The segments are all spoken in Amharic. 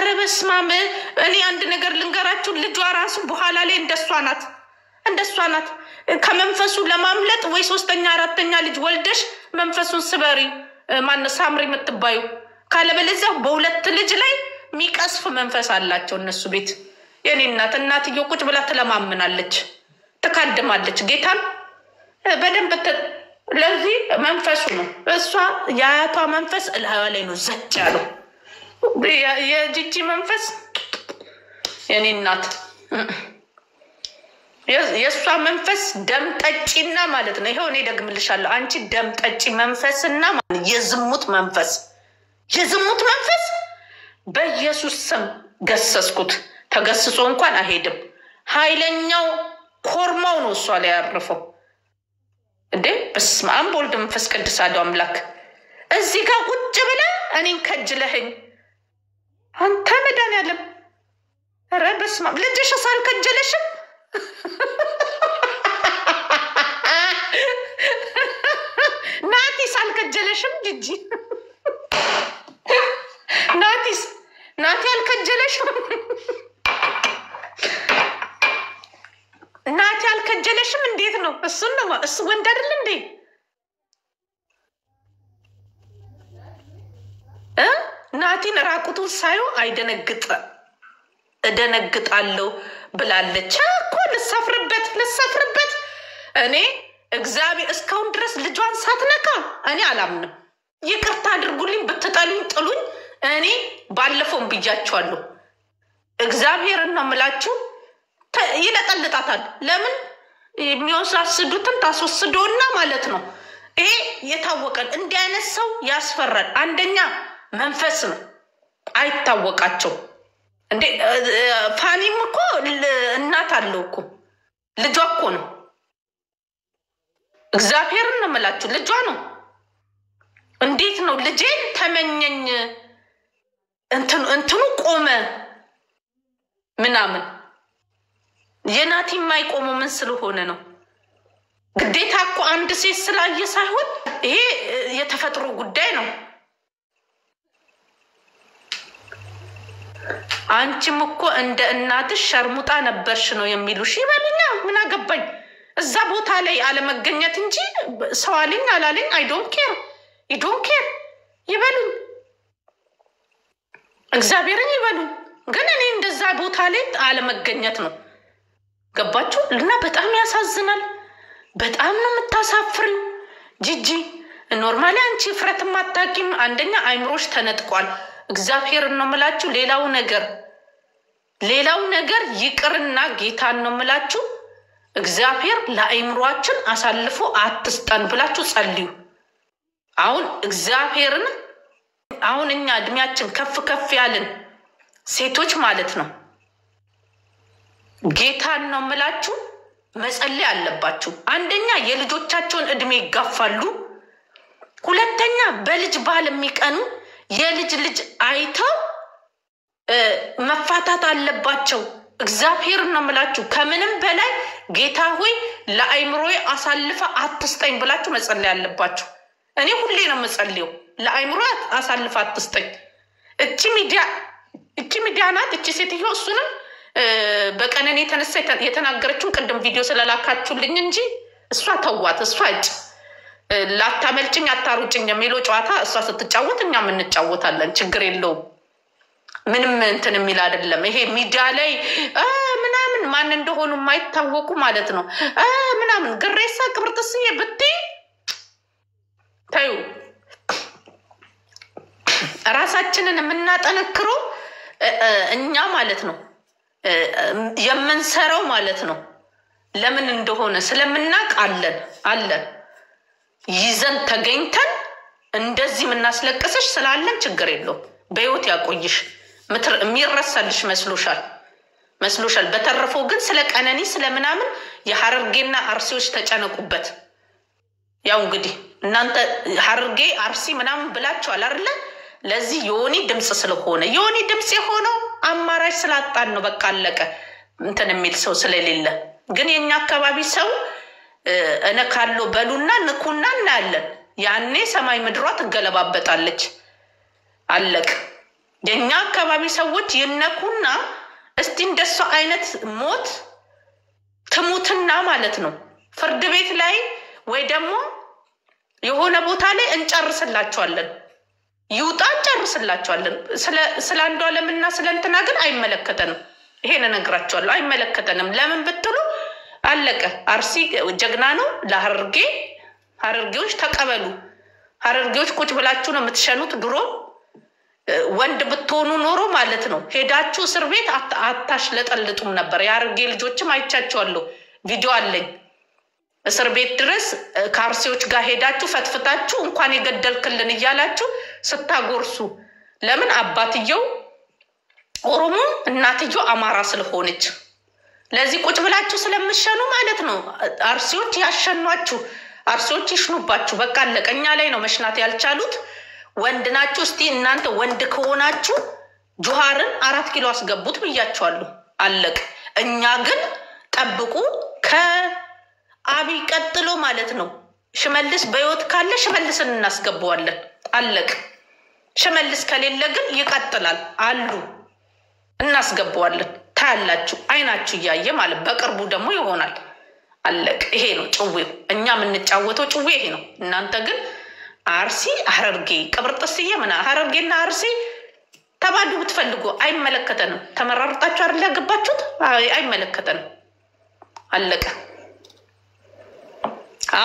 አረ በስማም እኔ አንድ ነገር ልንገራችሁ ልጇ ራሱ በኋላ ላይ እንደሷ ናት ከመንፈሱ ለማምለጥ ወይ ሶስተኛ አራተኛ ልጅ ወልደሽ መንፈሱን ስበሪ ማን ሳምሪ የምትባዩ ካለበለዚያ በሁለት ልጅ ላይ ሚቀስፍ መንፈስ አላቸው እነሱ ቤት የኔ እናትየው ቁጭ ብላ ትለማምናለች ተካድማለች ጌታን በደንብ ለዚህ መንፈሱ ነው እሷ ያያቷ መንፈስ ላይ ነው ዘጭ ያለው የጂጂ መንፈስ የኔ እናት የሷ መንፈስ ደም ጠጪና ማለት ነው ይሄው እኔ ደግምልሻለሁ አንቺ ደም ጠጪ መንፈስና የዝሙት መንፈስ በኢየሱስ ስም ገሰስኩት ተገስጾ እንኳን አይሄድም ኃይለኛው ኮርማው ነው እሷ ላይ ያርፈው እንዴ በስመ አብ ወልድ መንፈስ ቅዱስ አሐዱ አምላክ እዚህ ጋር ቁጭ ብለ እኔን ከጅለህኝ አንተ መድኃኒዓለም ኧረ በስመ አብ ልጅሽ ሳልከጀለሽም ናቲስ አልከጀለሽም ጂጂ ናቲ አልከጀለሽም ናቲ አልከጀለሽም እንዴት ነው እሱ ወንድ አይደል እንዴ ናቲን ራቁቱን ሳዩ እደነግጣለሁ ብላለች እኮ ልሰፍርበት እኔ እግዚአብሔር እስካሁን ድረስ ልጇን ሳትነካ እኔ አላምንም ይቅርታ አድርጉልኝ ብትጠሉኝ ጥሉኝ እኔ ባለፈው ብያችኋለሁ እግዚአብሔርን ነው የምላችሁ ይለጠልጣታል ለምን የሚወሳስዱትን ታስወስዶና ማለት ነው ይሄ የታወቀን እንዲህ አይነት ሰው ያስፈራል አንደኛ መንፈስ ነው አይታወቃቸው እንዴ ፋኒም እኮ እናት አለው እኮ ልጇ እኮ ነው እግዚአብሔርን ነው የምላችሁ ልጇ ነው እንዴት ነው ልጄን ተመኘኝ እንትኑ ቆመ ምናምን የናቲ የማይቆሙ ምን ስለሆነ ነው ግዴታ እኮ አንድ ሴት ስላየ ሳይሆን ይሄ የተፈጥሮ ጉዳይ ነው አንቺም እኮ እንደ እናትሽ ሸርሙጣ ነበርሽ ነው የሚሉሽ ይበሉኛ ምን አገባኝ እዛ ቦታ ላይ አለመገኘት እንጂ ሰው አለኝ አላለኝ I don't care ይበሉኝ እግዚአብሔርን ይበሉኝ ግን እኔ እንደዛ ቦታ ላይ አለመገኘት ነው ገባችሁ እና በጣም ያሳዝናል በጣም ነው የምታሳፍሪው ጂጂ ኖርማሊ አንቺ ፍረት ማታቂም አንደኛ አይምሮሽ ተነጥቋል እግዚአብሔርን ነው የምላችሁ ሌላው ነገር ይቅርና ጌታን ነው የምላችሁ እግዚአብሔር ለአይምሮአችን አሳልፎ አትስጠን ብላችሁ ጸልዩ አሁን እግዚአብሔርን አሁን እኛ እድሜያችን ከፍ ያልን ሴቶች ማለት ነው ጌታን ነው የምላችሁ መጸለይ አለባችሁ አንደኛ የልጆቻቸውን እድሜ ይጋፋሉ ሁለተኛ በልጅ ባል የሚቀኑ የልጅ አይተው መፋታት አለባቸው እግዚአብሔርን ነው የምላችሁ ከምንም በላይ ጌታ ሆይ ለአይምሮዬ አሳልፈ አትስጠኝ ብላችሁ መጸለይ አለባችሁ እኔ ሁሌ ነው መጸልየው ለአይምሮዬ አሳልፈ አትስጠኝ እቺ ሚዲያ ናት እቺ ሴትዮ እሱንም በቀነኔ ተነሳ የተናገረችው ቀደም ቪዲዮ ስለላካችሁልኝ እንጂ እሷ ተዋት እሷ ላታመልጭኝ አታሩጭኝ የሚለው ጨዋታ እሷ ስትጫወት እኛም እንጫወታለን ችግር የለውም ምንም እንትን የሚል አይደለም ይሄ ሚዲያ ላይ ምናምን ማን እንደሆኑ የማይታወቁ ማለት ነው ምናምን ግሬሳ ቅብርጥስዬ ብትይ ታዩ ራሳችንን የምናጠነክረው እኛ ማለት ነው የምንሰራው ማለት ነው ለምን እንደሆነ ስለምናቅ አለን ይዘን ተገኝተን እንደዚህ ምናስለቀስሽ ስላለን ችግር የለውም በህይወት ያቆይሽ የሚረሳልሽ መስሎሻል በተረፈው ግን ስለ ቀነኒ ስለምናምን የሐረርጌና አርሲዎች ተጨነቁበት ያው እንግዲህ እናንተ ሐረርጌ አርሲ ምናምን ብላችኋል አይደል ለዚህ ዮኒ ድምጽ ስለሆነ ዮኒ ድምጽ የሆነው አማራጭ ስላጣን ነው በቃ አለቀ እንትን የሚል ሰው ስለሌለ ግን የኛ አካባቢ ሰው እነ ካሎ በሉና ንኩና እናያለን ያኔ ሰማይ ምድሯ ትገለባበጣለች አለቅ የኛ አካባቢ ሰዎች ይነኩና እስቲ እንደሱ አይነት ሞት ትሙትና ማለት ነው ፍርድ ቤት ላይ ወይ ደግሞ የሆነ ቦታ ላይ እንጨርስላቸዋለን ይውጣ እንጨርስላቸዋለን ስለ አንዱ ዓለምና ስለ እንትና ግን አይመለከተንም ይሄን እነግራቸዋለሁ አይመለከተንም ለምን ብትሉ አለቀ አርሲ ጀግና ነው ለሐረርጌዎች ተቀበሉ ሐረርጌዎች ቁጭ ብላችሁ ነው የምትሸኑት ድሮ ወንድ ብትሆኑ ኖሮ ማለት ነው ሄዳችሁ እስር ቤት አታሽለጠልጡም ነበር የሐረርጌ ልጆችም አይቻቸዋለሁ ቪዲዮ አለኝ እስር ቤት ድረስ ከአርሲዎች ጋር ሄዳችሁ ፈትፍታችሁ እንኳን የገደልክልን እያላችሁ ስታጎርሱ ለምን አባትየው ኦሮሞ እናትየው አማራ ስለሆነች ለዚህ ቁጭ ብላችሁ ስለምትሸኑ ማለት ነው አርሲዎች ያሸኗችሁ አርሲዎች ይሽኑባችሁ በቃ አለቀኛ ላይ ነው መሽናት ያልቻሉት ወንድ ናችሁ እስቲ እናንተ ወንድ ከሆናችሁ ጆሃርን 4 ኪሎ አስገቡት ብያችኋለሁ አለቀ እኛ ግን ጠብቁ ከአብይ ቀጥሎ ማለት ነው ሽመልስ በህይወት ካለ ሽመልስን እናስገባዋለን አለቀ ሽመልስ ከሌለ ግን ይቀጥላል አሉ እናስገባዋለን ታያላችሁ አይናችሁ ያየ ማለት በቅርቡ ደግሞ ይሆናል አለቀ ይሄ ነው ጭዌው እኛ የምንጫወተው ጭዌ ይሄ ነው እናንተ ግን አርሲ ሐረርጌ ቅብርጥስዬ ምና ሐረርጌና አርሲ ተባዱ ብትፈልጉ አይመለከተንም ተመራርጣችሁ አይደል ያገባችሁት አይመለከተንም አለቀ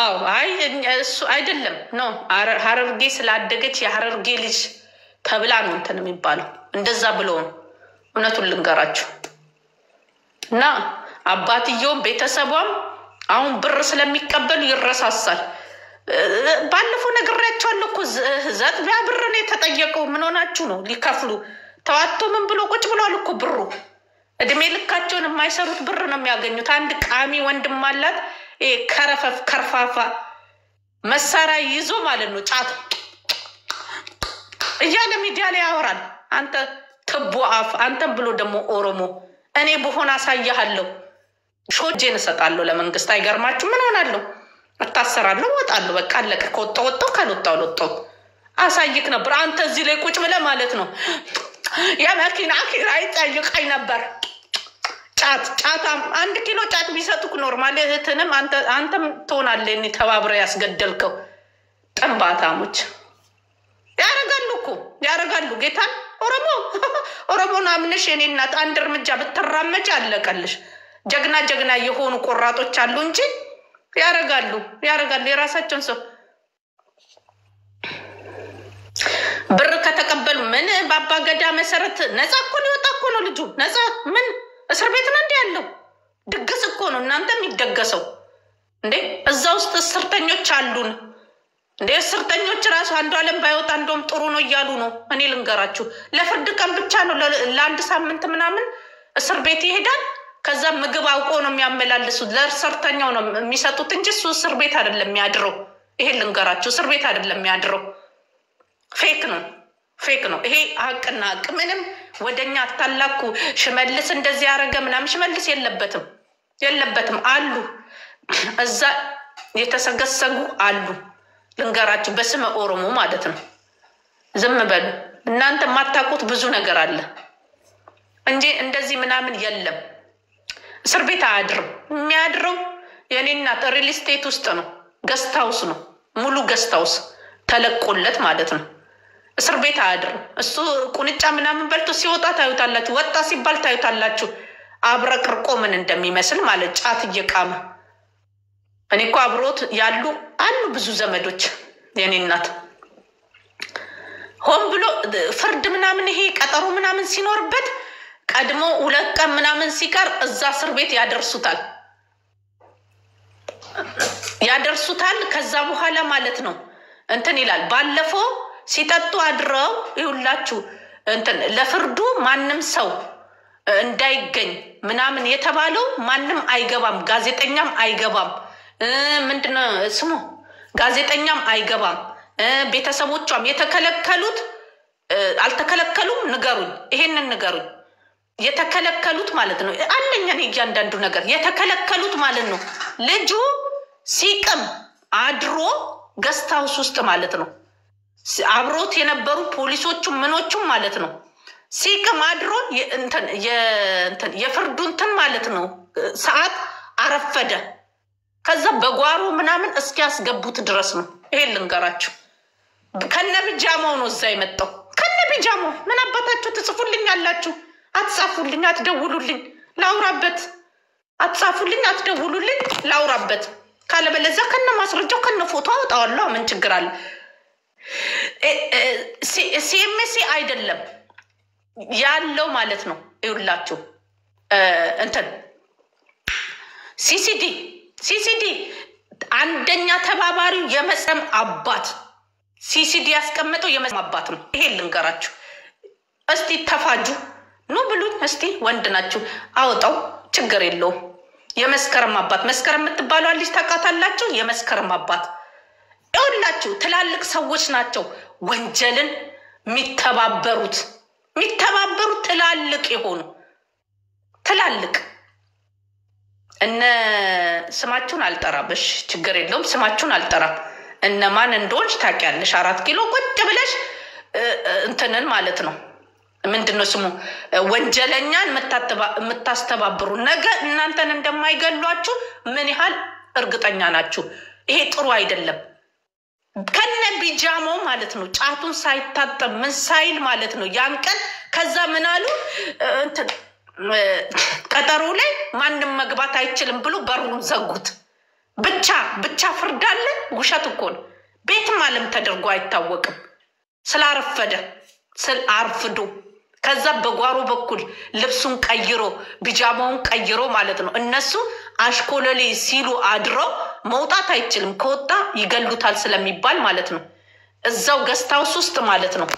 አው አይ እሱ አይደለም ነው ሐረርጌ ስላደገች የሐረርጌ ልጅ ተብላ ነው እንትን የሚባለው እንደዛ ብሎ እውነቱን ልንገራችሁ እና አባትየው ቤተሰቧም አሁን ብር ስለሚቀበሉ ይረሳሳል ባለፈው ነግሬያቸዋለሁ እኮ ዘጥቢያ ብር ነው የተጠየቀው ምን ሆናችሁ ነው ሊከፍሉ ተዋቶ ምን ብሎ ቁጭ ብሏል እኮ ብሩ እድሜ ልካቸውን የማይሰሩት ብር ነው የሚያገኙት አንድ ቃሚ ወንድም አላት ከርፋፋ መሳሪያ ይዞ ማለት ነው ጫት እያለ ሚዲያ ላይ ያወራል አንተ ትቦ አፍ አንተም ብሎ ደግሞ ኦሮሞ እኔ በሆነ አሳያለሁ ሾጄን እሰጣለሁ ለመንግስት አይገርማችሁ ምን ሆናለሁ አታሰራለሁ ወጣለሁ በቃ አለቀ ከወጣው ካልወጣው አሳይክ ነበር አንተ እዚህ ላይ ቁጭ ብለህ ማለት ነው የመኪና ኪራይ ጠይቀኝ ነበር ጫታም 1 ኪሎ ጫት ቢሰጡክ ኖርማል እህትንም አንተም ትሆናለህ እኔ ተባብረ ያስገደልከው ጠንባታሞች ያረጋሉ ጌታን ኦሮሞና አምነሽ የኔ እናት አንድ እርምጃ ብትራመጭ አለቀልሽ ጀግና የሆኑ ቆራጦች አሉ እንጂ ያረጋሉ የራሳቸውን ሰው ብር ከተቀበሉ ምን ባባገዳ መሰረት ነፃ እኮ ሊወጣ እኮ ነው ልጁ ነፃ ምን እስር ቤት ነው እንደ ያለው ድግስ እኮ ነው እናንተ የሚደገሰው እንዴ እዛ ውስጥ እስርተኞች አሉን እንዴ እስርተኞች ራሱ አንዱ ዓለም ባይወጣ እንደውም ጥሩ ነው እያሉ ነው እኔ ልንገራችሁ ለፍርድ ቀን ብቻ ነው ለአንድ ሳምንት ምናምን እስር ቤት ይሄዳል ከዛ ምግብ አውቆ ነው የሚያመላልሱት ለሰርተኛው ነው የሚሰጡት እንጂ እሱ እስር ቤት አይደለም የሚያድረው ይሄ ልንገራችሁ እስር ቤት አይደለም የሚያድረው ፌክ ነው ይሄ ሀቅና ሀቅ ምንም ወደኛ አታላኩ ሽመልስ እንደዚህ ያረገ ምናምን ሽመልስ የለበትም አሉ እዛ የተሰገሰጉ አሉ ልንገራችሁ በስመ ኦሮሞ ማለት ነው ዝም በሉ እናንተ ማታቁት ብዙ ነገር አለ እንጂ እንደዚህ ምናምን የለም እስር ቤት አያድርም የሚያድረው የኔና ሪል ስቴት ውስጥ ነው ገስት ሃውስ ነው ሙሉ ገስት ሃውስ ተለቆለት ማለት ነው እስር ቤት አያድርም እሱ ቁንጫ ምናምን በልቶ ሲወጣ ታዩታላችሁ ወጣ ሲባል ታዩታላችሁ አብረቅርቆ ምን እንደሚመስል ማለት ጫት እየቃመ እኔ እኮ አብሮት ያሉ አሉ ብዙ ዘመዶች የኔ እናት ሆን ብሎ ፍርድ ምናምን ይሄ ቀጠሮ ምናምን ሲኖርበት ቀድሞ 2 ቀን ምናምን ሲቀር እዛ እስር ቤት ያደርሱታል ከዛ በኋላ ማለት ነው እንትን ይላል ባለፈው ሲጠጡ አድረው ይውላችሁ እንትን ለፍርዱ ማንም ሰው እንዳይገኝ ምናምን የተባለው ማንም አይገባም ጋዜጠኛም አይገባም ምንድነው ስሙ ጋዜጠኛም አይገባም ቤተሰቦቿም የተከለከሉት አልተከለከሉም ንገሩኝ ይሄንን ንገሩኝ የተከለከሉት ማለት ነው አለኛ ነው እያንዳንዱ ነገር የተከለከሉት ማለት ነው ልጁ ሲቅም አድሮ ገስት ሃውስ ውስጥ ማለት ነው አብሮት የነበሩ ፖሊሶቹም ምኖቹም ማለት ነው ሲቅም አድሮ የፍርዱንትን ማለት ነው ሰዓት አረፈደ። ከዛ በጓሮ ምናምን እስኪያስገቡት ድረስ ነው። ይሄ ልንገራችሁ። ከነ ቢጃማው ነው እዛ የመጣው። ከነ ቢጃማው ምን አባታችሁ ትጽፉልኝ አላችሁ? አትጻፉልኝ፣ አትደውሉልኝ፣ ላውራበት። አትጻፉልኝ፣ አትደውሉልኝ፣ ላውራበት። ካለበለዚያ ከነ ማስረጃው ከነ ፎቶ አወጣዋለሁ። ምን ችግር አለ? ሲኤምሲ አይደለም ያለው ማለት ነው። ይውላችሁ እንትን ሲሲዲ አንደኛ ተባባሪው የመስከረም አባት ሲሲዲ ያስቀመጠው የመስከረም አባት ነው። ይሄ ልንገራችሁ። እስቲ ተፋጁ ኑ ብሉኝ። እስቲ ወንድ ናችሁ አውጣው፣ ችግር የለውም። የመስከረም አባት መስከረም የምትባለው ልጅ ታውቃታላችሁ? የመስከረም አባት ይውላችሁ ትላልቅ ሰዎች ናቸው ወንጀልን የሚተባበሩት ትላልቅ የሆኑ ትላልቅ እነ ስማችሁን አልጠራም። እሺ ችግር የለውም። ስማችሁን አልጠራም። እነማን እንደሆንሽ ታውቂያለሽ። 4 ኪሎ ቁጭ ብለሽ እንትንን ማለት ነው ምንድነው ስሙ ወንጀለኛን የምታስተባብሩ ነገ እናንተን እንደማይገሏችሁ ምን ያህል እርግጠኛ ናችሁ? ይሄ ጥሩ አይደለም። ከነ ቢጃማው ማለት ነው ጫቱን ሳይታጠብ ምን ሳይል ማለት ነው ያን ቀን። ከዛ ምን አሉ እንትን ቀጠሮ ላይ ማንም መግባት አይችልም ብሎ በሩን ዘጉት። ብቻ ፍርድ አለ። ውሸት እኮ ነው። ቤትም አለም ተደርጎ አይታወቅም። ስላረፈደ አርፍዶ ከዛ በጓሮ በኩል ልብሱን ቀይሮ ቢጃማውን ቀይሮ ማለት ነው እነሱ አሽኮለሌ ሲሉ አድረው መውጣት አይችልም። ከወጣ ይገሉታል ስለሚባል ማለት ነው እዛው ገስታውስ ውስጥ ማለት ነው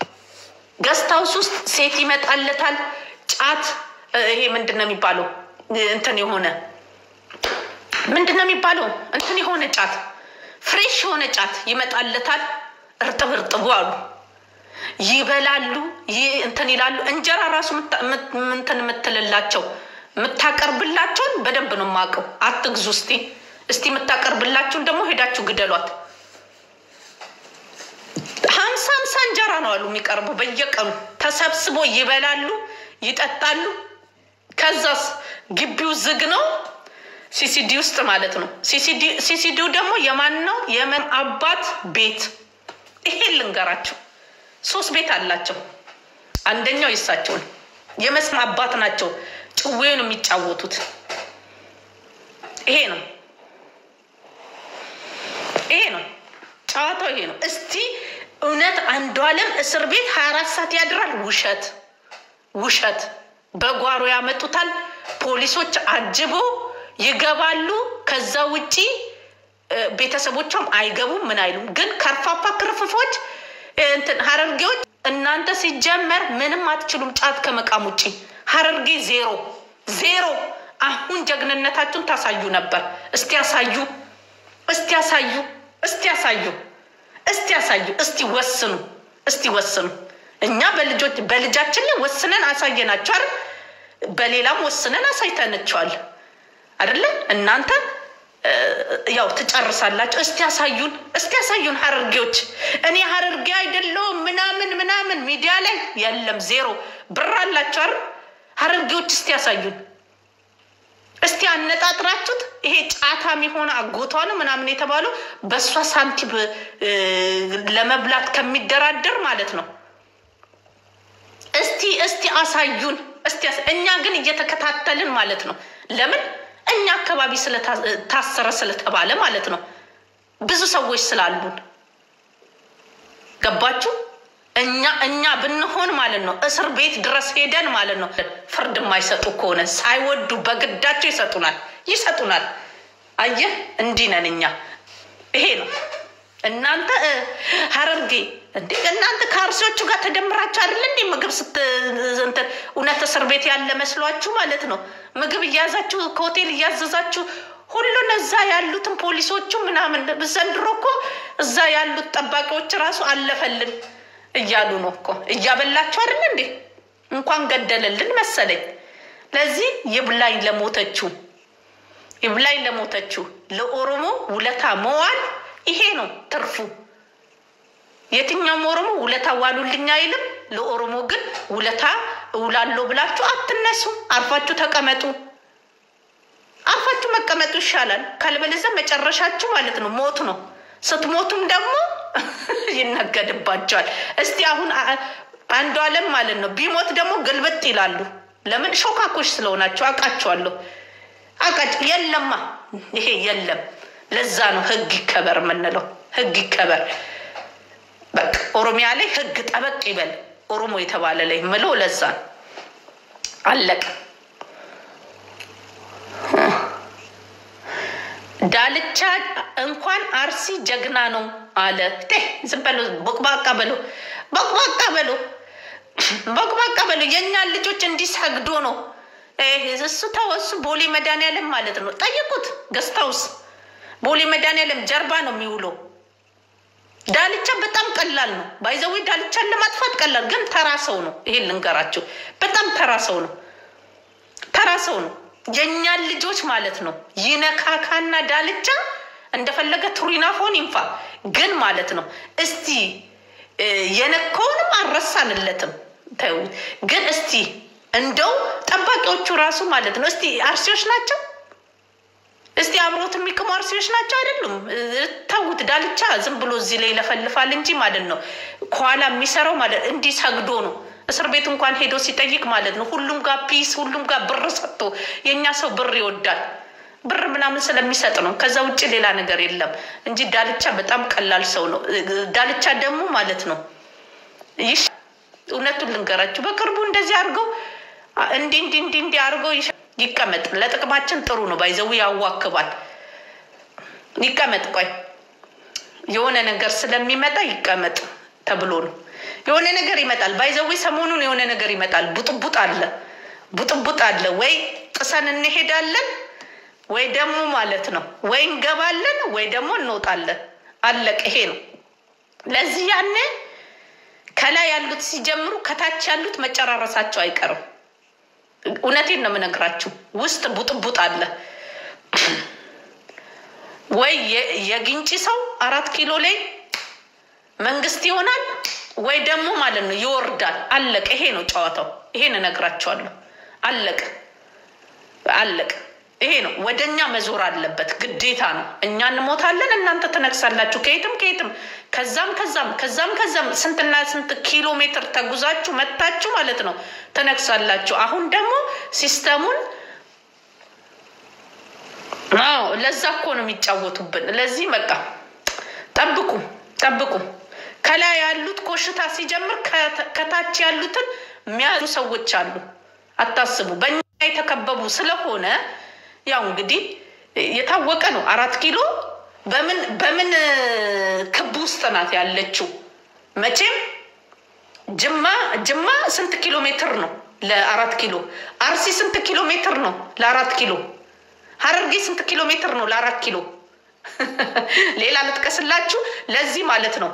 ገስታውስ ውስጥ ሴት ይመጣለታል። ጫት ይሄ ምንድነው የሚባለው እንትን የሆነ ምንድነው የሚባለው እንትን የሆነ ጫት ፍሬሽ የሆነ ጫት ይመጣለታል። እርጥብ አሉ ይበላሉ። እንትን ይላሉ። እንጀራ ራሱ እንትን የምትልላቸው የምታቀርብላቸውን በደንብ ነው የማውቀው። አትግዙ። እስቲ የምታቀርብላችሁን ደግሞ ሄዳችሁ ግደሏት። 50 እንጀራ ነው አሉ የሚቀርቡ በየቀኑ ተሰብስቦ ይበላሉ፣ ይጠጣሉ። ከዛስ ግቢው ዝግ ነው ሲሲዲ ውስጥ ማለት ነው። ሲሲዲው ደግሞ የማን ነው? የመን አባት ቤት። ይሄ ልንገራችሁ 3 ቤት አላቸው። አንደኛው ይሳቸው የመስም አባት ናቸው። ጭዌውን የሚጫወቱት ይሄ ነው ጫዋታው ይሄ ነው። እስቲ እውነት አንዷለም እስር ቤት 24 ሰዓት ያድራል? ውሸት በጓሮ ያመጡታል። ፖሊሶች አጅቦ ይገባሉ። ከዛ ውጪ ቤተሰቦቿም አይገቡም። ምን አይሉም። ግን ከርፋፋ ክርፍፎች እንትን ሀረርጌዎች እናንተ ሲጀመር ምንም አትችሉም። ጫት ከመቃም ውጪ ሀረርጌ ዜሮ። አሁን ጀግንነታችሁን ታሳዩ ነበር። እስቲ ወስኑ። እኛ በልጃችን ላይ ወስነን አሳየናቸው አይደል? በሌላም ወስነን አሳይተናቸዋል አይደል? እናንተ ያው ትጨርሳላችሁ። እስቲ ያሳዩን ሀረርጌዎች። እኔ ሀረርጌ አይደለሁም ምናምን ሚዲያ ላይ የለም። ዜሮ ብር አላችሁ አይደል? ሀረርጌዎች እስቲ ያሳዩን። እስቲ አነጣጥራችሁት። ይሄ ጫታም የሆነ አጎቷ ነው ምናምን የተባለው በሷ ሳንቲም ለመብላት ከሚደራደር ማለት ነው። እስቲ አሳዩን። እኛ ግን እየተከታተልን ማለት ነው። ለምን? እኛ አካባቢ ስለታሰረ ስለተባለ ማለት ነው። ብዙ ሰዎች ስላሉን ገባችሁ? እኛ ብንሆን ማለት ነው እስር ቤት ድረስ ሄደን ማለት ነው ፍርድ የማይሰጡ ከሆነ ሳይወዱ በግዳቸው ይሰጡናል። አየህ እንዲህ ነን እኛ። ይሄ ነው እናንተ ሀረርጌ እናንተ ከአርሲዎቹ ጋር ተደምራችሁ አይደል እንዴ ምግብ እንትን እውነት እስር ቤት ያለ መስሏችሁ ማለት ነው። ምግብ እያያዛችሁ ከሆቴል እያዘዛችሁ ሁሉን እዛ ያሉትን ፖሊሶቹ ምናምን ዘንድሮ እኮ እዛ ያሉት ጠባቂዎች ራሱ አለፈልን እያሉ ነው እኮ እያበላችሁ አይደል እንዴ? እንኳን ገደለልን መሰለኝ። ለዚህ ይብላኝ ለሞተችው ለኦሮሞ ውለታ መዋል ይሄ ነው ትርፉ። የትኛውም ኦሮሞ ውለታ ዋሉልኝ አይልም። ለኦሮሞ ግን ውለታ እውላለሁ ብላችሁ አትነሱ አርፋችሁ ተቀመጡ አርፋችሁ መቀመጡ ይሻላል ካልበለዚያ መጨረሻችሁ ማለት ነው ሞት ነው ስትሞቱም ደግሞ ይነገድባቸዋል እስቲ አሁን አንዱ ዓለም ማለት ነው ቢሞት ደግሞ ግልብጥ ይላሉ ለምን ሾካኮሽ ስለሆናችሁ አቃቸዋለሁ አቃጭ የለማ ይሄ የለም ለዛ ነው ህግ ይከበር ምንለው ህግ ይከበር በቃ ኦሮሚያ ላይ ህግ ጠበቅ ይበል ኦሮሞ የተባለ ላይ ምሎ ለዛ አለቀ ዳልቻ እንኳን አርሲ ጀግና ነው አለ ዝምበሉ ቦቅባቃ በሉ የኛ ልጆች እንዲሰግዱ ነው እሱ ተወሱ ቦሌ መድኃኒዓለም ማለት ነው ጠይቁት ገስታውስ ቦሌ መድኃኒዓለም ጀርባ ነው የሚውለው ዳልቻ በጣም ቀላል ነው ባይዘው ዳልቻን ለማጥፋት ቀላል ግን ተራሰው ነው ይሄ ልንገራችሁ በጣም ተራሰው ነው የኛ ልጆች ማለት ነው ይነካካና ዳልቻ እንደፈለገ ቱሪናፎን ይንፋ ግን ማለት ነው እስቲ የነካውንም አረሳንለትም ታዩ ግን እስቲ እንደው ጠባቂዎቹ ራሱ ማለት ነው እስቲ አርሲዎች ናቸው እስቲ አብሮት የሚቀሙ አርሲዎች ናቸው አይደሉም ታውት ዳልቻ ዝም ብሎ እዚህ ላይ ለፈልፋል እንጂ ማለት ነው ኳላ የሚሰራው ማለት እንዲ ሰግዶ ነው እስር ቤት እንኳን ሄዶ ሲጠይቅ ማለት ነው ሁሉም ጋር ፒስ ሁሉም ጋር ብር ሰጥቶ የኛ ሰው ብር ይወዳል ብር ምናምን ስለሚሰጥ ነው ከዛ ውጪ ሌላ ነገር የለም እንጂ ዳልቻ በጣም ቀላል ሰው ነው ዳልቻ ደግሞ ማለት ነው እውነቱን ልንገራችሁ በቅርቡ እንደዚህ አድርገው እንዲ አድርገው ይቀመጥ ለጥቅማችን ጥሩ ነው ባይዘው ያዋክባል ይቀመጥ ቆይ የሆነ ነገር ስለሚመጣ ይቀመጥ ተብሎ ነው የሆነ ነገር ይመጣል ባይዘው ሰሞኑን የሆነ ነገር ይመጣል ቡጥቡጥ አለ ወይ ጥሰን እንሄዳለን ወይ ደግሞ ማለት ነው ወይ እንገባለን ወይ ደግሞ እንወጣለን አለቀ ይሄ ነው ለዚህ ያኔ ከላይ ያሉት ሲጀምሩ ከታች ያሉት መጨራረሳቸው አይቀርም እውነቴን ነው የምነግራችሁ ውስጥ ቡጥቡጥ አለ ወይ የግንጪ ሰው 4 ኪሎ ላይ መንግስት ይሆናል ወይ ደግሞ ማለት ነው ይወርዳል አለቀ ይሄ ነው ጨዋታው ይሄን እነግራችኋለሁ አለቀ ይሄ ነው ወደኛ መዞር አለበት ግዴታ ነው እኛ እንሞታለን እናንተ ተነክሳላችሁ ከየትም ከዛም ስንትና ስንት ኪሎ ሜትር ተጉዛችሁ መጣችሁ ማለት ነው ተነክሳላችሁ አሁን ደግሞ ሲስተሙን ለዛ እኮ ነው የሚጫወቱብን ለዚህ መጣ ጠብቁ ከላይ ያሉት ኮሽታ ሲጀምር ከታች ያሉትን የሚያዙ ሰዎች አሉ አታስቡ በእኛ የተከበቡ ስለሆነ ያው እንግዲህ የታወቀ ነው 4 ኪሎ በምን ክብ ውስጥ ናት ያለችው መቼም ጅማ ስንት ኪሎ ሜትር ነው ለ4 ኪሎ አርሲ ስንት ኪሎ ሜትር ነው ለ4 ኪሎ ሐረርጌ ስንት ኪሎ ሜትር ነው ለ4 ኪሎ ሌላ ልጥቀስላችሁ ለዚህ ማለት ነው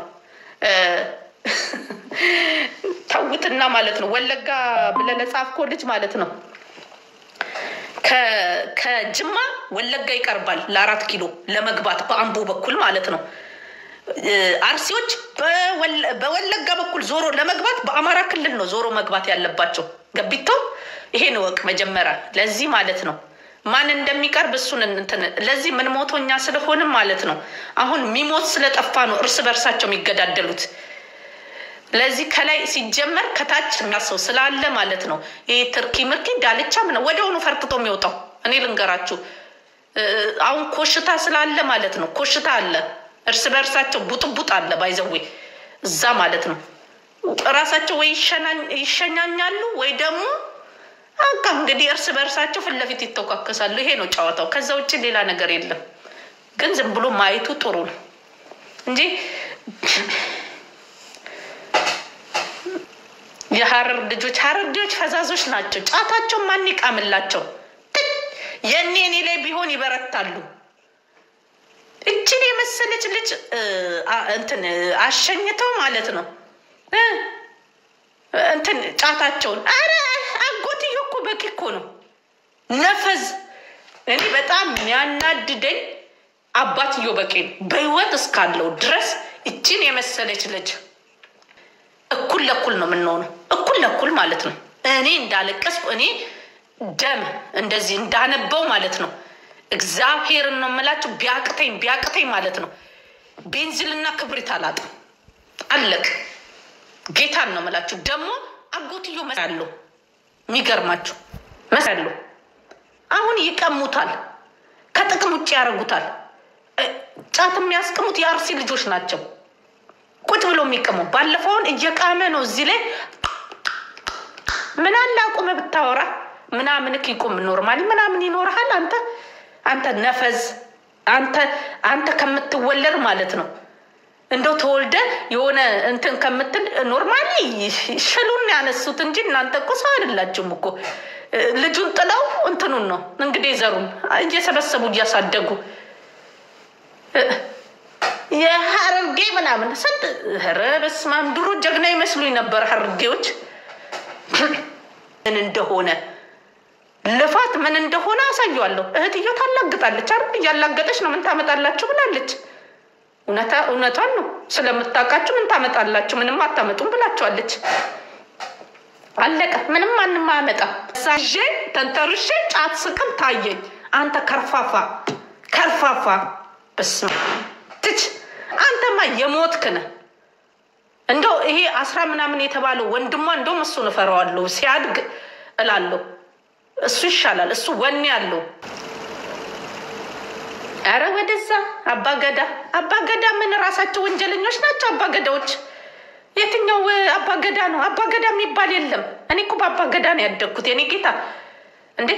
ታውትና ማለት ነው ወለጋ ብለለጻፍ ኮሌጅ ማለት ነው ከጅማ ወለጋ ይቀርባል ለ4 ኪሎ ለመግባት በአምቦ በኩል ማለት ነው አርሲዎች በወለጋ በኩል ዞሮ ለመግባት በአማራ ክልል ነው ዞሮ መግባት ያለባቸው ገቢቶ ይሄ ነው ወቅ መጀመሪያ ለዚህ ማለት ነው ማን እንደሚቀርብ እሱን እንትን ለዚህ ምን ሞቶኛ ስለሆነ ማለት ነው አሁን ሚሞት ስለጠፋ ነው እርስ በርሳቸው የሚገዳደሉት ለዚህ ከላይ ሲጀመር ከታች የሚያሰው ስላለ ማለት ነው ይሄ ትርኪ ምርኪ ዳልቻ ምን ወደውኑ ፈርጥቶ የሚወጣው እኔ ልንገራችሁ አሁን ኮሽታ ስላለ ማለት ነው ኮሽታ አለ እርስ በርሳቸው ቡጥቡጥ አለ ባይዘው እዛ ማለት ነው ራሳቸው ወይ ይሸኛኛሉ ወይ ደግሞ አካ እንግዲህ እርስ በርሳቸው ፍለፊት ይተካከሳሉ ይሄ ነው ጫዋታው ከዛ ውጪ ሌላ ነገር የለም ግን ዝም ብሎ ማይቱ ጥሩ ነው እንጂ የሐረር ልጆች ፈዛዞች ናቸው ጫታቸው ማን ይቃምላቸው የኔ ላይ ቢሆን ይበረታሉ እቺን የመሰለች ልጅ እንትን አሸኝተው ማለት ነው እንትን ጫታቸውን አረ አጎትዮ እኮ በቂ እኮ ነው ነፈዝ እኔ በጣም የሚያናድደኝ አባትዮ በቂ በህይወት እስካለው ድረስ እቺን የመሰለች ልጅ እኩል ለኩል ነው የምንሆነው እኩል ለኩል ማለት ነው እኔ እንዳለቀስኩ እኔ ደም እንደዚህ እንዳነበው ማለት ነው። እግዚአብሔርን ነው የምላችሁ ቢያቅተኝ ማለት ነው። ቤንዚልና ክብሪት አላጣም አለቅ ጌታን ነው የምላችሁ። ደግሞ አጎትዮ መሳለው የሚገርማችሁ መሳለው አሁን ይቀሙታል፣ ከጥቅም ውጭ ያደርጉታል። ጫት የሚያስቀሙት የአርሲ ልጆች ናቸው። ቁጭ ብሎ የሚቀሙ ባለፈውን እየቃመ ነው እዚህ ላይ ምን አለ አቁመ ብታወራ ምናምን ይቆም ኖርማሊ ምናምን ይኖርሃል። አንተ ነፈዝ አንተ ከምትወለድ ማለት ነው እንደው ተወልደ የሆነ እንትን ከምትል ኖርማሊ ሽሉን ያነሱት እንጂ እናንተ እኮ ሰው አይደላችሁም እኮ። ልጁን ጥለው እንትኑን ነው እንግዲህ ዘሩን እየሰበሰቡ እያሳደጉ የሐረርጌ ምናምን ሰጥ ረበስማም ድሮ ጀግና ይመስሉኝ ነበር ሐረርጌዎች። ምን እንደሆነ ልፋት ምን እንደሆነ አሳየዋለሁ። እህትዮ ታላግጣለች አይደል? ያላገጠች ነው ምን ታመጣላችሁ ብላለች። እውነቷን ነው። ስለምታውቃችሁ ምን ታመጣላችሁ? ምንም አታመጡም ብላችኋለች። አለቀ። ምንም ማንም አያመጣ። ሳጄ ተንተርሼ ጫት ስቅም ታየኝ። አንተ ከርፋፋ በስመ ትች አንተማ የሞትክ ነህ። እንደው ይሄ 10 ምናምን የተባለው ወንድሟ እንደው እሱን እፈራዋለሁ ሲያድግ እላለሁ። እሱ ይሻላል። እሱ ወኔ ያለው አረ ወደዛ አባገዳ ምን ራሳቸው ወንጀለኞች ናቸው አባገዳዎች። የትኛው አባገዳ ነው? አባገዳ የሚባል የለም። እኔ እኮ በአባገዳ ነው ያደግኩት። የኔ ጌታ እንዴ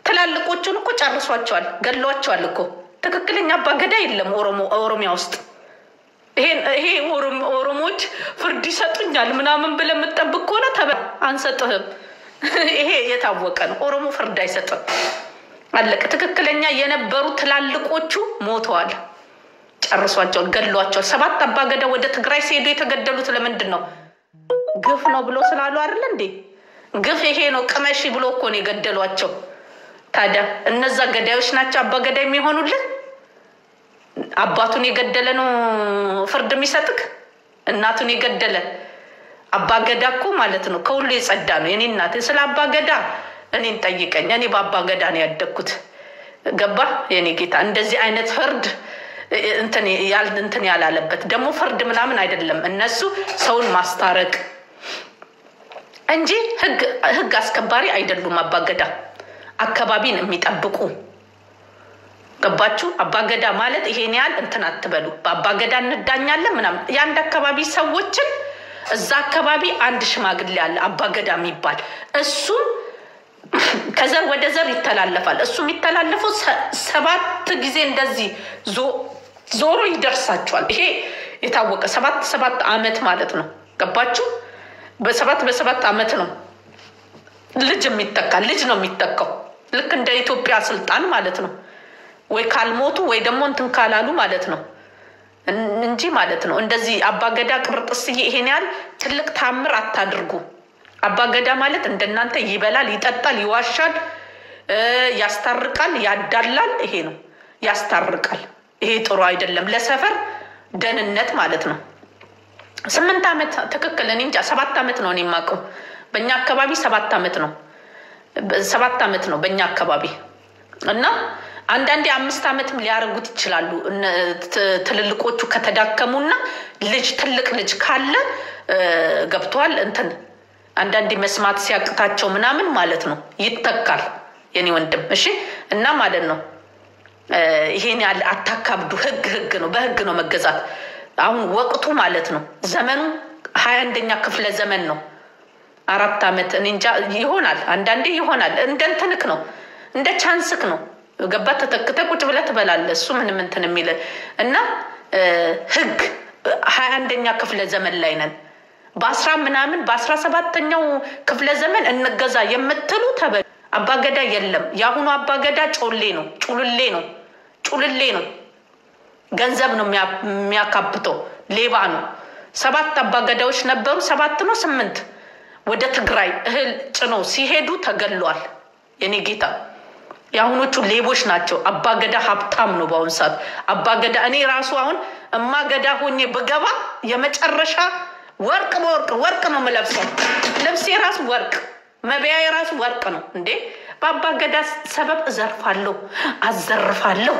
ትላልቆቹን እኮ ጨርሷቸዋል፣ ገሏቸዋል እኮ። ትክክለኛ አባገዳ የለም ኦሮሚያ ውስጥ። ይሄ ኦሮሞዎች ፍርድ ይሰጡኛል ምናምን ብለህ የምትጠብቅ ከሆነ አንሰጥህም። ይሄ የታወቀ ነው። ኦሮሞ ፍርድ አይሰጥም። አለቀ። ትክክለኛ የነበሩ ትላልቆቹ ሞተዋል፣ ጨርሷቸዋል፣ ገሏቸዋል። 7 አባገዳ ወደ ትግራይ ሲሄዱ የተገደሉት ለምንድን ነው? ግፍ ነው ብሎ ስላሉ አይደል እንዴ? ግፍ ይሄ ነው ቅመሺ ብሎ እኮ ነው የገደሏቸው። ታዲያ እነዛ ገዳዮች ናቸው አባገዳ የሚሆኑልህ? አባቱን የገደለ ነው ፍርድ የሚሰጥክ? እናቱን የገደለ አባገዳ እኮ ማለት ነው ከሁሉ የጸዳ ነው። የኔ እናት ስለ አባገዳ እኔን ጠይቀኝ። እኔ በአባገዳ ነው ያደግኩት። ገባ የኔ ጌታ። እንደዚህ አይነት ፍርድ እንትን ያላለበት ደግሞ ፍርድ ምናምን አይደለም። እነሱ ሰውን ማስታረቅ እንጂ ህግ አስከባሪ አይደሉም። አባገዳ አካባቢን የሚጠብቁ ገባችሁ? አባገዳ ማለት ይሄን ያህል እንትን አትበሉ። በአባገዳ እንዳኛለን ምናምን የአንድ አካባቢ ሰዎችን እዛ አካባቢ አንድ ሽማግሌ አለ አባገዳ የሚባል እሱም ከዘር ወደ ዘር ይተላለፋል። እሱ የሚተላለፈው 7 ጊዜ እንደዚህ ዞሮ ይደርሳቸዋል። ይሄ የታወቀ 7 ዓመት ማለት ነው። ገባችሁ? በ7 ዓመት ነው ልጅ ነው የሚተካው። ልክ እንደ ኢትዮጵያ ስልጣን ማለት ነው። ወይ ካልሞቱ ወይ ደግሞ እንትን ካላሉ ማለት ነው እንጂ ማለት ነው። እንደዚህ አባገዳ ቅርጥስዬ ይሄን ያህል ትልቅ ታምር አታድርጉ። አባገዳ ማለት እንደናንተ ይበላል፣ ይጠጣል፣ ይዋሻል፣ ያስታርቃል፣ ያዳላል። ይሄ ነው ያስታርቃል። ይሄ ጥሩ አይደለም ለሰፈር ደህንነት ማለት ነው። 8 ዓመት ትክክል። እኔ እንጃ 7 ዓመት ነው እኔ የማውቀው። በእኛ አካባቢ 7 ዓመት ነው። 7 ዓመት ነው በእኛ አካባቢ እና አንዳንዴ 5 ዓመትም ሊያረጉት ይችላሉ። ትልልቆቹ ከተዳከሙና ትልቅ ልጅ ካለ ገብቷል እንትን አንዳንዴ መስማት ሲያቅታቸው ምናምን ማለት ነው ይተካል። የኔ ወንድም እሺ። እና ማለት ነው ይሄን ያለ አታካብዱ። ህግ ነው፣ በህግ ነው መገዛት። አሁን ወቅቱ ማለት ነው ዘመኑ 21ኛ ክፍለ ዘመን ነው። 4 ዓመት እኔ እንጃ ይሆናል፣ አንዳንዴ ይሆናል። እንደንትንክ ነው እንደ ቻንስክ ነው። ገባ ተተክተ ቁጭ ብለህ ትበላለህ። እሱ ምንም እንትን የሚል እና ህግ 21ኛ ክፍለ ዘመን ላይ ነን። በ17ኛው ክፍለ ዘመን እንገዛ የምትሉ ተበል አባገዳ የለም። ያሁኑ አባገዳ ጩልሌ ነው። ገንዘብ ነው የሚያካብተው፣ ሌባ ነው። 7 አባገዳዎች ነበሩ። 7 ነው 8 ወደ ትግራይ እህል ጭነው ሲሄዱ ተገሏል። የኔ ጌታ ያሁኖቹ ሌቦች ናቸው። አባገዳ ሀብታም ነው በአሁን ሰዓት አባገዳ። እኔ ራሱ አሁን እማገዳ ሆኜ በገባ የመጨረሻ ወርቅ ነው የምለብሰው። ልብሴ ራሱ ወርቅ መብያ የራሱ ወርቅ ነው እንዴ ባባ ገዳ ሰበብ እዘርፋለሁ አዘርፋለሁ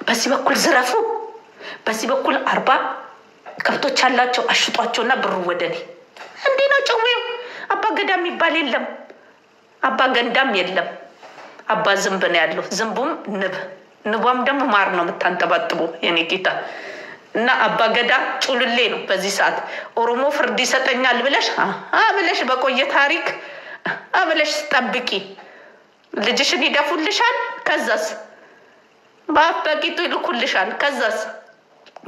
በዚህ በኩል ዝረፉ በዚህ በኩል 40 ከብቶች አላቸው አሽጧቸውና ብሩ ወደኔ እንዴ ነው ጨዌው አባ ገዳ የሚባል የለም አባ ገንዳም የለም አባ ዝንብ ነው ያለው ዝንቡም ንቧም ደግሞ ማር ነው የምታንጠባጥቡ የኔ ጌታ እና አባ ገዳ ጩልሌ ነው በዚህ ሰዓት ኦሮሞ ፍርድ ይሰጠኛል ብለሽ በቆየ ታሪክ ብለሽ ጠብቂ ልጅሽን ይደፉልሻል ከዛስ ባፈቂቱ ይልኩልሻል ከዛስ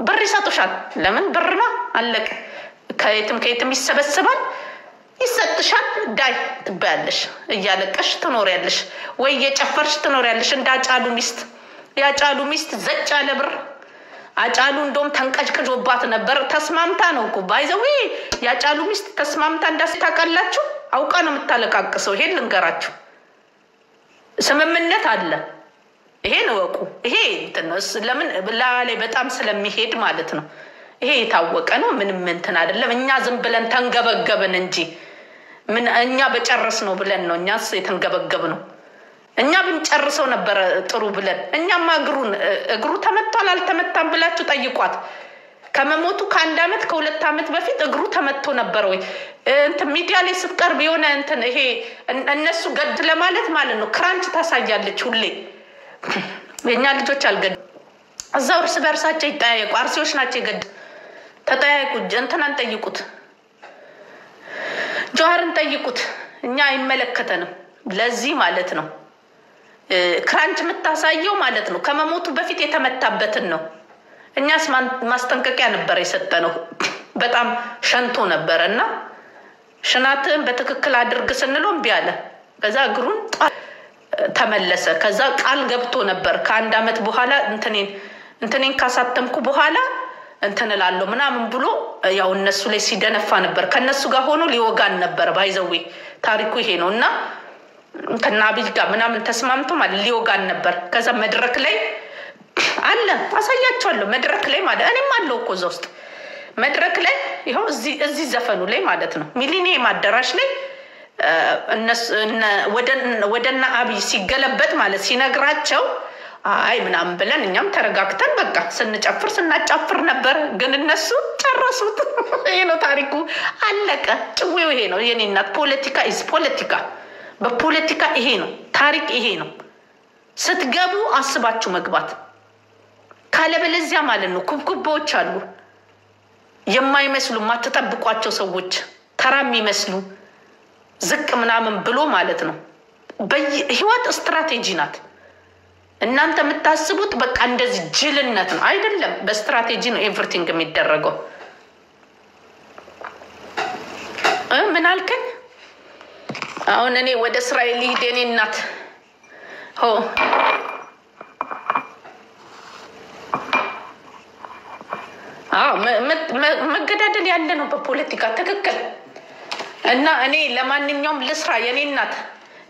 ብር ይሰጡሻል ለምን ብርና አለቀ ከየትም ይሰበሰባል ይሰጥሻል ዳይ ትባያለሽ እያለቀሽ ትኖሪያለሽ ወይ የጨፈርሽ ትኖሪያለሽ እንዳጫሉ ሚስት ዘጭ ያለ ብር አጫሉ እንደውም ተንቀጭቅጆባት ነበር ተስማምታ ነው እኮ ባይዘው ያጫሉ ሚስት ተስማምታ እንዳስታቃላችሁ አውቃ ነው የምታለቃቅሰው ይሄን ልንገራችሁ ስምምነት አለ ይሄን ወቁ ይሄ እንትነስ ለምን ላይ በጣም ስለሚሄድ ማለት ነው ይሄ የታወቀ ነው ምንም እንትን አይደለም እኛ ዝም ብለን ተንገበገብን እንጂ ምን እኛ በጨረስ ነው ብለን ነው እኛስ የተንገበገብነው እኛ ብንጨርሰው ነበር ጥሩ ብለን እኛማ እግሩ ተመቷል አልተመታም ብላችሁ ጠይቋት ከመሞቱ ከአንድ አመት ከሁለት አመት በፊት እግሩ ተመቶ ነበር ወይ እንት ሚዲያ ላይ ስትቀርብ የሆነ እንትን ይሄ እነሱ ገድ ለማለት ማለት ነው ክራንች ታሳያለች ሁሌ የኛ ልጆች አልገድ እዛው እርስ በርሳቸው ይጣያየቁ አርሲዎች ናቸው ገድ ተጣያየቁ እንተናን ጠይቁት ጆሃርን ጠይቁት እኛ አይመለከተንም ለዚህ ማለት ነው ክራንች መታሳየው ማለት ነው ከመሞቱ በፊት የተመታበትን ነው እኛስ ማስጠንቀቂያ ነበር የሰጠነው በጣም ሸንቶ ነበርና ሽናትን በትክክል አድርግ ስንለው እምቢ አለ ከዛ እግሩን ተመለሰ ከዛ ቃል ገብቶ ነበር ከአንድ አመት በኋላ እንትኔን ካሳተምኩ በኋላ እንትንላለሁ ምናምን ብሎ ያው እነሱ ላይ ሲደነፋ ነበር ከነሱ ጋር ሆኖ ሊወጋን ነበር ባይዘው ታሪኩ ይሄ ነውና ከናብይ ጋር ምናምን ተስማምቶ ማለት ሊወጋን ነበር ከዛ መድረክ ላይ አለ አሳያቸዋለሁ መድረክ ላይ ማለት እኔም አለው እኮ ዘውስጥ መድረክ ላይ ይሄው እዚህ ዘፈኑ ላይ ማለት ነው ሚሊኒየም አዳራሽ ላይ እነሱ ወደና አብይ ሲገለበጥ ማለት ሲነግራቸው አይ ምናምን ብለን እኛም ተረጋግተን በቃ ስናጫፍር ነበር ግን እነሱ ጨረሱት ይሄ ነው ታሪኩ አለቀ ጭዌው ይሄ ነው የኔ እናት ፖለቲካ በፖለቲካ ይሄ ነው ታሪክ ይሄ ነው ስትገቡ አስባችሁ መግባት ካለበለዚያ ማለት ነው ኩብኩቦች አሉ የማይመስሉ ማተጠብቋቸው ሰዎች ተራም ይመስሉ ዝቅ ምናምን ብሎ ማለት ነው በህይወት ስትራቴጂ ናት እናንተ የምታስቡት በቃ እንደዚህ ጅልነት ነው አይደለም በስትራቴጂ ነው ኤቭሪቲንግ የሚደረገው ምን አልከኝ አሁን እኔ ወደ እስራኤል ሄደኔ እናት መገዳደል ያለ ነው በፖለቲካ ትክክል እና እኔ ለማንኛውም ልስራ የኔ እናት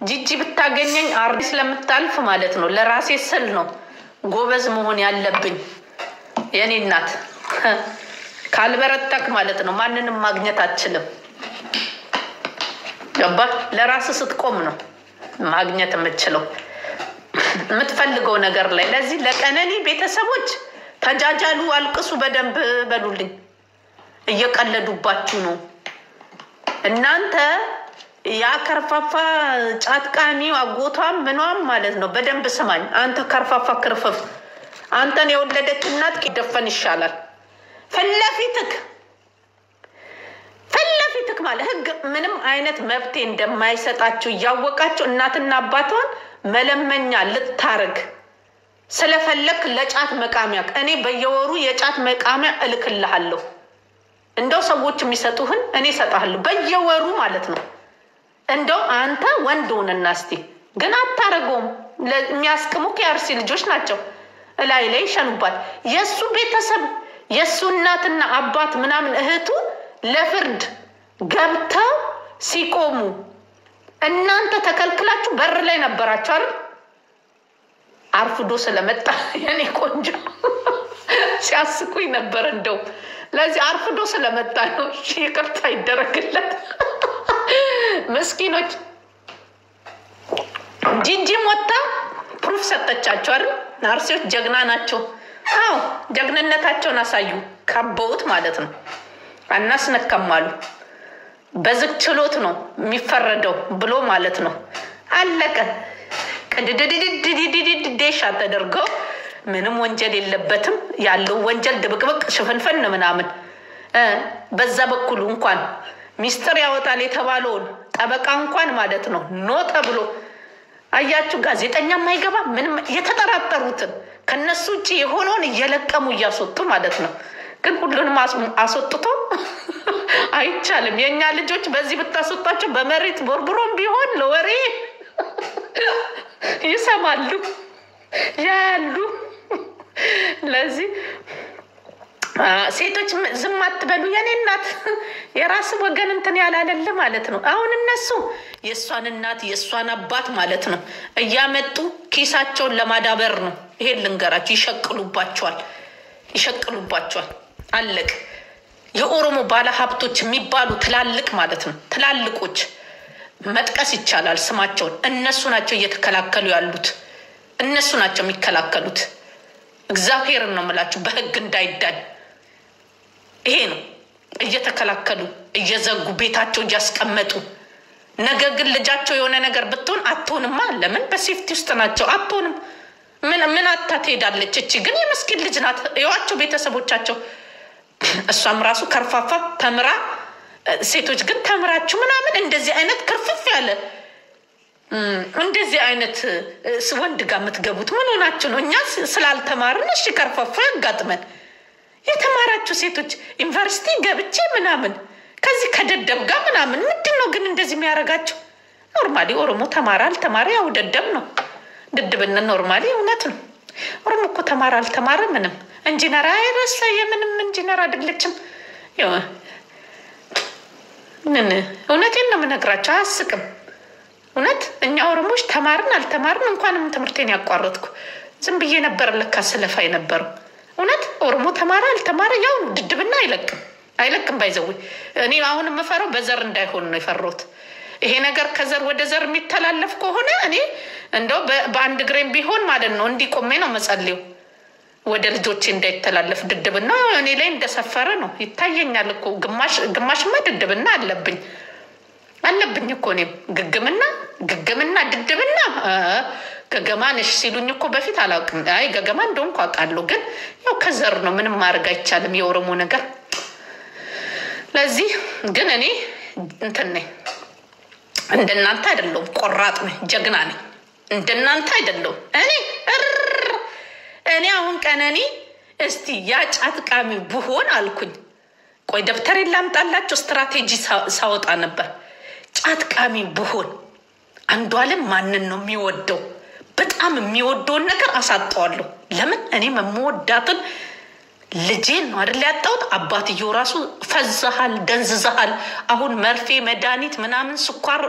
ጂጂ ብታገኘኝ አርዲ ስለምታልፍ ማለት ነው ለራሴ ስል ነው ጎበዝ መሆን ያለብኝ የኔ እናት ካልበረታክ ማለት ነው ማንንም ማግኘት አትችልም ገባ ለራስ ስትቆም ነው ማግኘት የምትችለው የምትፈልገው ነገር ላይ ለዚህ ለቀነኒ ቤተሰቦች ተጃጃሉ አልቅሱ በደንብ በሉልኝ እየቀለዱባችሁ ነው እናንተ ያ ከርፋፋ ጫትቃሚው አጎቷም ምኗም ማለት ነው በደንብ ስማኝ አንተ ከርፋፋ ክርፍፍ አንተን የወለደች እናት ይደፈን ይሻላል ፈለፊትክ ማለት ህግ ምንም አይነት መብቴ እንደማይሰጣችሁ ያወቃችሁ እናትና አባቷን መለመኛ ልታረግ ስለፈለክ ለጫት መቃሚያ እኔ በየወሩ የጫት መቃሚያ እልክልሃለሁ እንደው ሰዎች የሚሰጡህን እኔ ሰጣለሁ በየወሩ ማለት ነው እንደው አንተ ወንድ ሆነና እስቲ ግን አታረገውም ለሚያስቀሙክ ያርሲ ልጆች ናቸው ላይ ሸኑባት የሱ ቤተሰብ የሱ እናትና አባት ምናምን እህቱ ለፍርድ ገብተው ሲቆሙ እናንተ ተከልክላችሁ በር ላይ ነበራችሁ አይደል አርፍዶ ስለመጣ የኔ ቆንጆ ሲያስቁኝ ነበር እንደው ለዚህ አርፍዶ ስለመጣ ነው ይቅርታ ይደረግለት መስኪኖች ጂጂም ወጣ ፕሩፍ ሰጠቻቸው አይደል? አርሲዎች ጀግና ናቸው። አዎ ጀግንነታቸውን አሳዩ። ከበውት ማለት ነው። አናስነከማሉ። በዝግ ችሎት ነው የሚፈረደው ብሎ ማለት ነው። አለቀ። ቅድድድድድድድዴሻ ተደርገው ምንም ወንጀል የለበትም። ያለው ወንጀል ድብቅብቅ ሽፍንፍን ምናምን በዛ በኩል እንኳን ሚስጥር ያወጣል የተባለውን ጠበቃ እንኳን ማለት ነው ኖ ተብሎ አያችሁ። ጋዜጠኛ ማይገባ ምንም የተጠራጠሩትን ከነሱ እጪ የሆነውን እየለቀሙ እያስወጡ ማለት ነው። ግን ሁሉንም አስወጥቶ አይቻልም። የኛ ልጆች በዚህ ብታስወጣቸው በመሬት ቦርቡሮም ቢሆን ለወሬ ይሰማሉ ያሉ። ለዚህ ሴቶች ዝም አትበሉ። የኔ እናት የራስ ወገን እንትን ያላለለ ማለት ነው። አሁን እነሱ የሷን እናት የሷን አባት ማለት ነው እያመጡ ኪሳቸውን ለማዳበር ነው። ይሄን ልንገራችሁ፣ ይሸቅሉባቸዋል። አለቅ። የኦሮሞ ባለ ሀብቶች የሚባሉ ትላልቅ ማለት ነው ትላልቆች መጥቀስ ይቻላል ስማቸውን። እነሱ ናቸው እየተከላከሉ ያሉት። እነሱ ናቸው የሚከላከሉት። እግዚአብሔርን ነው የምላችሁ በህግ እንዳይዳኝ። ይሄ ነው እየተከላከሉ እየዘጉ ቤታቸው እያስቀመጡ። ነገ ግን ልጃቸው የሆነ ነገር ብትሆን አትሆንማ። ለምን? በሴፍቲ ውስጥ ናቸው። አትሆንም። ምን አታ ትሄዳለች? እቺ ግን የመስኪን ልጅ ናት። ይዋቸው ቤተሰቦቻቸው። እሷም ራሱ ከርፋፋ ተምራ፣ ሴቶች ግን ተምራችሁ ምናምን እንደዚህ አይነት ክርፍፍ ያለ እንደዚህ አይነት ወንድ ጋር የምትገቡት ምን ሆናችሁ ነው? እኛ ስላልተማርን እሺ ከርፋፋ ያጋጥመን። የተማራችሁ ሴቶች ዩኒቨርሲቲ ገብቼ ምናምን ከዚህ ከደደብ ጋር ምናምን ምንድን ነው ግን እንደዚህ የሚያደርጋቸው? ኖርማሊ ኦሮሞ ተማረ አልተማረ ያው ደደብ ነው። ድድብና ኖርማሊ እውነት ነው። ኦሮሞ እኮ ተማረ አልተማረ ምንም ኢንጂነር አይረሳ የምንም ኢንጂነር አይደለችም። ምን እውነቴን ነው የምነግራቸው። አያስቅም እውነት። እኛ ኦሮሞዎች ተማርን አልተማርን እንኳንም ትምህርቴን ያቋረጥኩ ዝም ብዬ ነበር ለካ ስለፋ የነበረው። እውነት ኦሮሞ ተማረ አልተማረ ያው ድድብና አይለቅም ባይዘው። እኔ አሁን የምፈራው በዘር እንዳይሆን ነው የፈራሁት። ይሄ ነገር ከዘር ወደ ዘር የሚተላለፍ ከሆነ እኔ እንደው በአንድ ግሬም ቢሆን ማለት ነው እንዲቆሜ ነው መጸልየው ወደ ልጆቼ እንዳይተላለፍ። ድድብና እኔ ላይ እንደሰፈረ ነው ይታየኛል እኮ። ግማሽማ ድድብና አለብኝ እኮ እኔም ግግምና ድድብና ገገማንሽ ሲሉኝ እኮ በፊት አላውቅም። አይ ገገማ እንደሆንኩ አውቃለሁ። ግን ያው ከዘር ነው ምንም ማድረግ አይቻልም የኦሮሞ ነገር። ለዚህ ግን እኔ እንትን ነኝ እንደናንተ አይደለሁም። ቆራጥ ነኝ፣ ጀግና ነኝ። እንደናንተ አይደለሁም። እኔ አሁን ቀነኒ እስቲ ያጫት ቃሚ ብሆን አልኩኝ። ቆይ ደብተሬን ላምጣላችሁ። ስትራቴጂ ሳወጣ ነበር። ጫት ቃሚ ብሆን አንዷለም ማንን ነው የሚወደው? በጣም የሚወደውን ነገር አሳጣዋለሁ። ለምን? እኔ የምወዳትን ልጄን ነው አይደል ያጣሁት። አባትየው ራሱ ፈዛሃል፣ ደንዝዛሃል። አሁን መርፌ መድኃኒት ምናምን ስኳር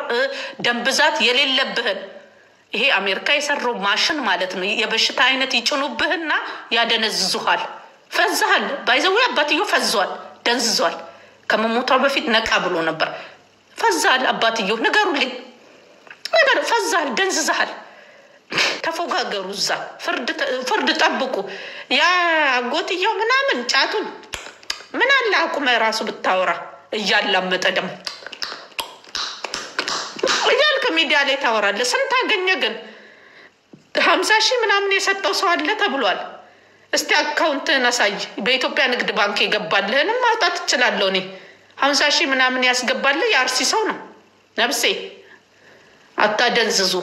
ደም ብዛት የሌለብህን ይሄ አሜሪካ የሰራው ማሽን ማለት ነው የበሽታ አይነት ይጭኑብህና ያደነዝዙሃል። ፈዛሃል። ባይዘው አባትየው ፈዟል፣ ደንዝዟል። ከመሞቷ በፊት ነቃ ብሎ ነበር። ፈዛሃል አባትየው። ንገሩልኝ ነገር ፈዛሃል፣ ደንዝዛሃል። ተፎጋገሩ እዛ ፍርድ ጠብቁ። ያ አጎትየው ምናምን ጫቱን ምን አለ አቁመ ራሱ ብታወራ እያላመጠ ደም እያልክ ሚዲያ ላይ ታወራለህ። ስንት አገኘ ግን? 50,000 ምናምን የሰጠው ሰው አለ ተብሏል። እስቲ አካውንትህን አሳይ። በኢትዮጵያ ንግድ ባንክ የገባልህንም ማውጣት እችላለሁ እኔ። 50,000 ምናምን ያስገባልህ የአርሲ ሰው ነው። ነብሴ አታደንዝዙ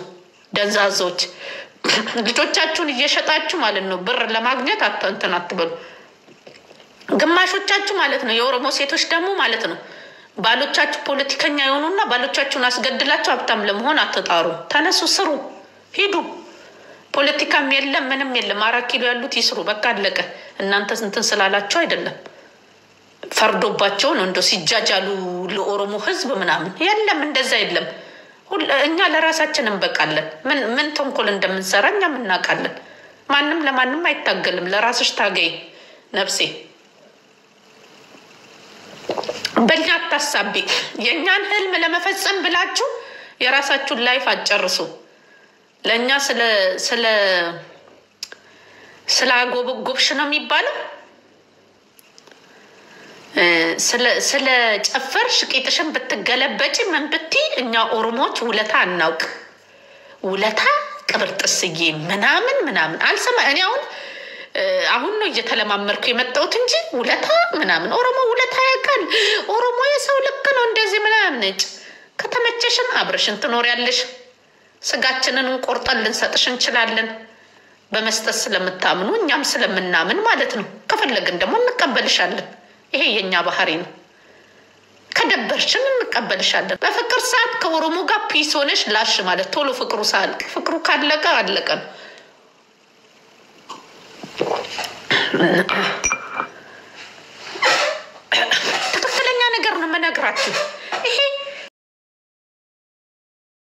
ደንዛዞች። ልጆቻችሁን እየሸጣችሁ ማለት ነው ብር ለማግኘት እንትን አትበሉ። ግማሾቻችሁ ማለት ነው የኦሮሞ ሴቶች ደግሞ ማለት ነው ባሎቻችሁ ፖለቲከኛ የሆኑና ባሎቻችሁን አስገድላችሁ ሀብታም ለመሆን አትጣሩ። ተነሱ፣ ስሩ፣ ሂዱ። ፖለቲካም የለም ምንም የለም። 4 ኪሎ ያሉት ይስሩ። በቃ አለቀ። እናንተ እንትን ስላላችሁ አይደለም ፈርዶባቸው ነው እንደው ሲጃጃሉ ለኦሮሞ ህዝብ ምናምን። የለም እንደዛ የለም። እኛ ለራሳችን እንበቃለን። ምን ተንኮል እንደምንሰራ እኛም እናውቃለን። ማንም ለማንም አይታገልም። ለራስሽ ታገይ ነፍሴ። በእኛ አታሳቢ። የኛን ህልም ለመፈጸም ብላችሁ የራሳችሁን ላይፍ አጨርሱ። ለኛ ስለ አጎብጎብሽ ነው የሚባለው። ስለ ጨፈርሽ ቂጥሽን ብትገለበጪ ምን ብትይ እኛ ኦሮሞዎች ውለታ አናውቅ። ውለታ ቅብርጥስዬ ምናምን አልሰማ። እኔ አሁን ነው እየተለማመርኩ የመጣሁት እንጂ ውለታ ምናምን ኦሮሞ ውለታ ያውቃል። ኦሮሞ የሰው ልክ ነው እንደዚህ ምናምን። ከተመቸሽን አብረሽን ትኖሪያለሽ። ስጋችንን ቆርጠን ልንሰጥሽ እንችላለን። በመስጠት ስለምታምኑ እኛም ስለምናምን ማለት ነው። ከፈለግን ደግሞ እንቀበልሻለን። ይሄ የኛ ባህሪ ነው። ከደበርሽን እንቀበልሻለን። በፍቅር ሰዓት ከኦሮሞ ጋር ፒስ ሆነሽ ላሽ ማለት ቶሎ ፍቅሩ ሳልቅ ፍቅሩ ካለቀ አለቀ ነው። ትክክለኛ ነገር ነው የምነግራችሁ።